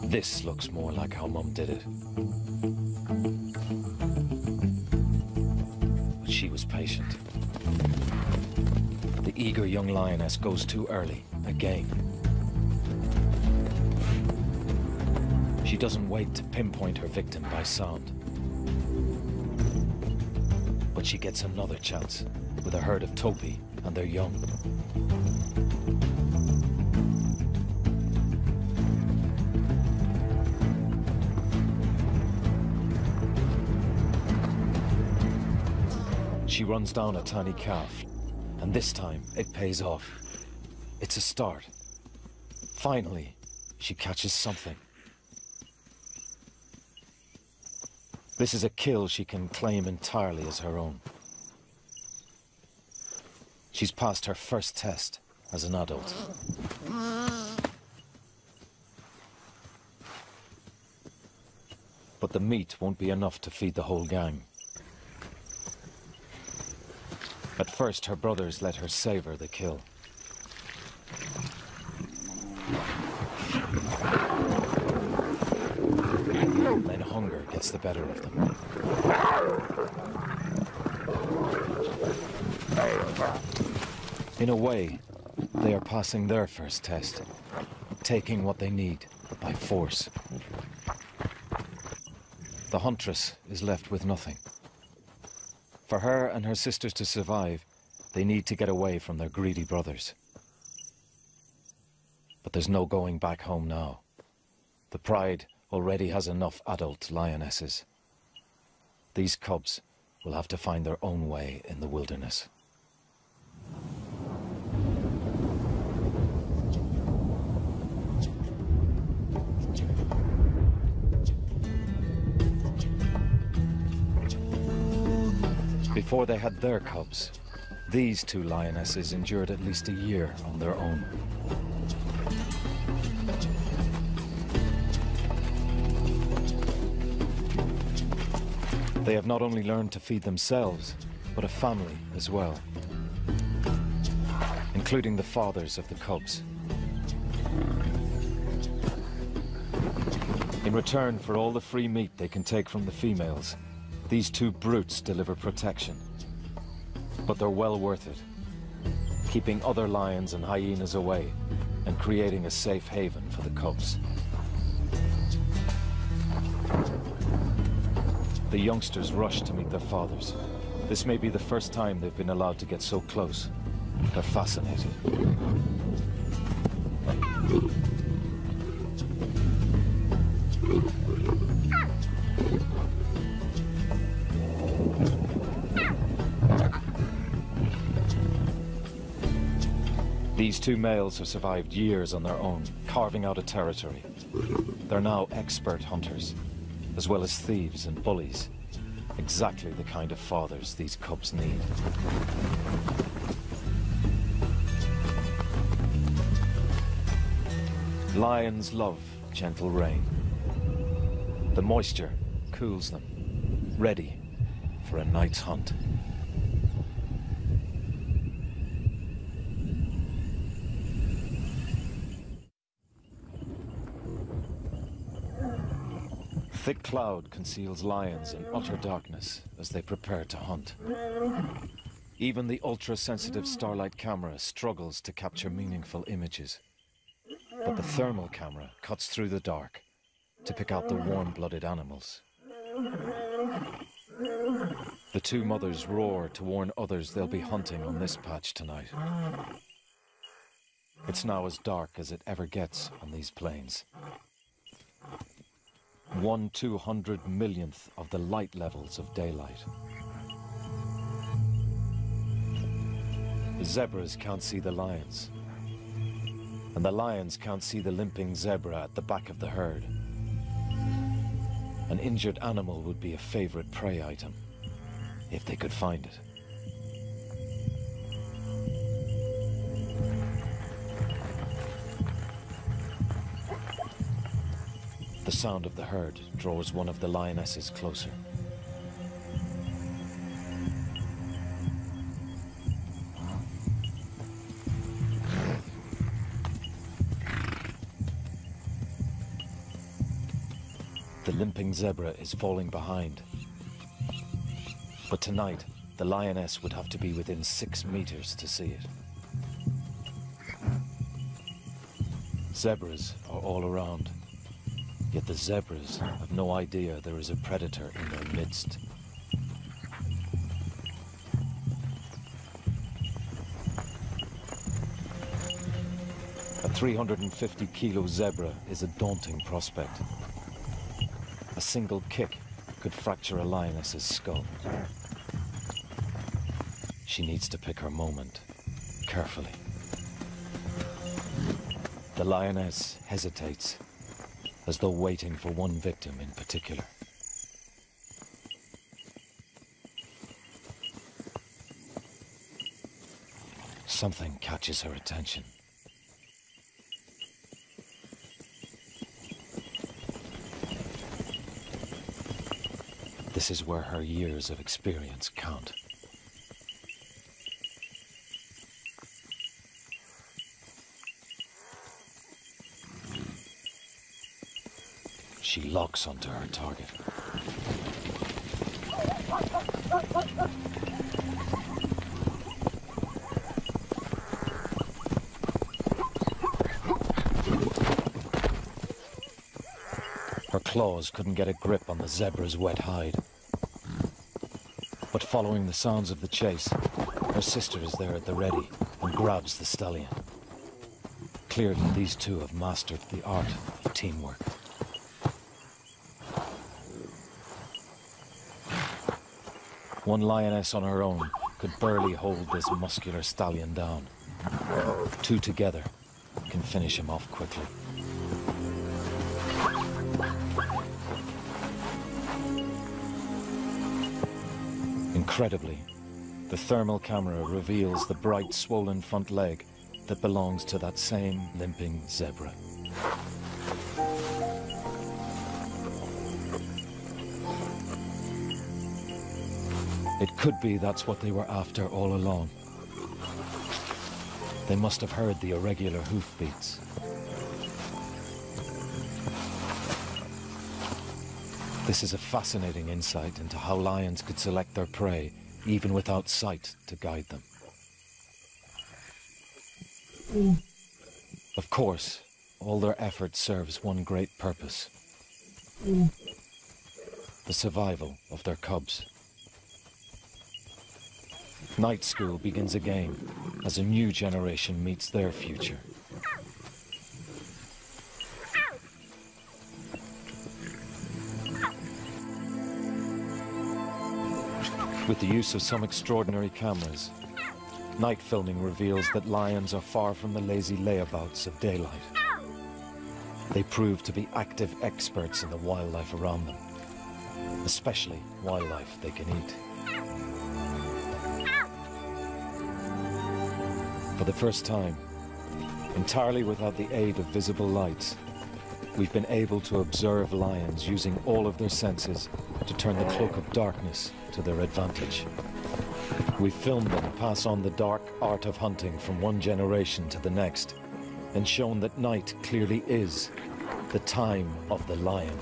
This looks more like how Mum did it. But she was patient. The eager young lioness goes too early, again. She doesn't wait to pinpoint her victim by sound. But she gets another chance with a herd of topi and their young. She runs down a tiny calf, and this time it pays off. It's a start. Finally, she catches something. This is a kill she can claim entirely as her own. She's passed her first test as an adult. But the meat won't be enough to feed the whole gang. At first, her brothers let her savor the kill. Then hunger gets the better of them. In a way, they are passing their first test, taking what they need by force. The huntress is left with nothing. For her and her sisters to survive, they need to get away from their greedy brothers. But there's no going back home now. The pride already has enough adult lionesses. These cubs will have to find their own way in the wilderness. Before they had their cubs, these two lionesses endured at least a year on their own. They have not only learned to feed themselves, but a family as well, including the fathers of the cubs. In return for all the free meat they can take from the females, these two brutes deliver protection. But they're well worth it, keeping other lions and hyenas away and creating a safe haven for the cubs. The youngsters rush to meet their fathers. This may be the first time they've been allowed to get so close. They're fascinated. These two males have survived years on their own, carving out a territory. They're now expert hunters, as well as thieves and bullies. Exactly the kind of fathers these cubs need. Lions love gentle rain. The moisture cools them, ready for a night's hunt. Thick cloud conceals lions in utter darkness as they prepare to hunt. Even the ultra-sensitive starlight camera struggles to capture meaningful images. But the thermal camera cuts through the dark to pick out the warm-blooded animals. The two mothers roar to warn others they'll be hunting on this patch tonight. It's now as dark as it ever gets on these plains. 1/200 of the light levels of daylight. The zebras can't see the lions, and the lions can't see the limping zebra at the back of the herd. An injured animal would be a favorite prey item, if they could find it. The sound of the herd draws one of the lionesses closer. The limping zebra is falling behind. But tonight, the lioness would have to be within 6 meters to see it. Zebras are all around, yet the zebras have no idea there is a predator in their midst. A 350-kilo zebra is a daunting prospect. A single kick could fracture a lioness's skull. She needs to pick her moment carefully. The lioness hesitates, as though waiting for one victim in particular. Something catches her attention. This is where her years of experience count. She locks onto her target. Her claws couldn't get a grip on the zebra's wet hide. But following the sounds of the chase, her sister is there at the ready and grabs the stallion. Clearly, these two have mastered the art of teamwork. One lioness on her own could barely hold this muscular stallion down. Two together can finish him off quickly. Incredibly, the thermal camera reveals the bright, swollen front leg that belongs to that same limping zebra. It could be that's what they were after all along. They must have heard the irregular hoofbeats. This is a fascinating insight into how lions could select their prey, even without sight to guide them. Of course, all their effort serves one great purpose: the survival of their cubs. Night school begins again as a new generation meets their future. With the use of some extraordinary cameras, night filming reveals that lions are far from the lazy layabouts of daylight. They prove to be active experts in the wildlife around them, especially wildlife they can eat. For the first time, entirely without the aid of visible lights, we've been able to observe lions using all of their senses to turn the cloak of darkness to their advantage. We've filmed them pass on the dark art of hunting from one generation to the next, and shown that night clearly is the time of the lion.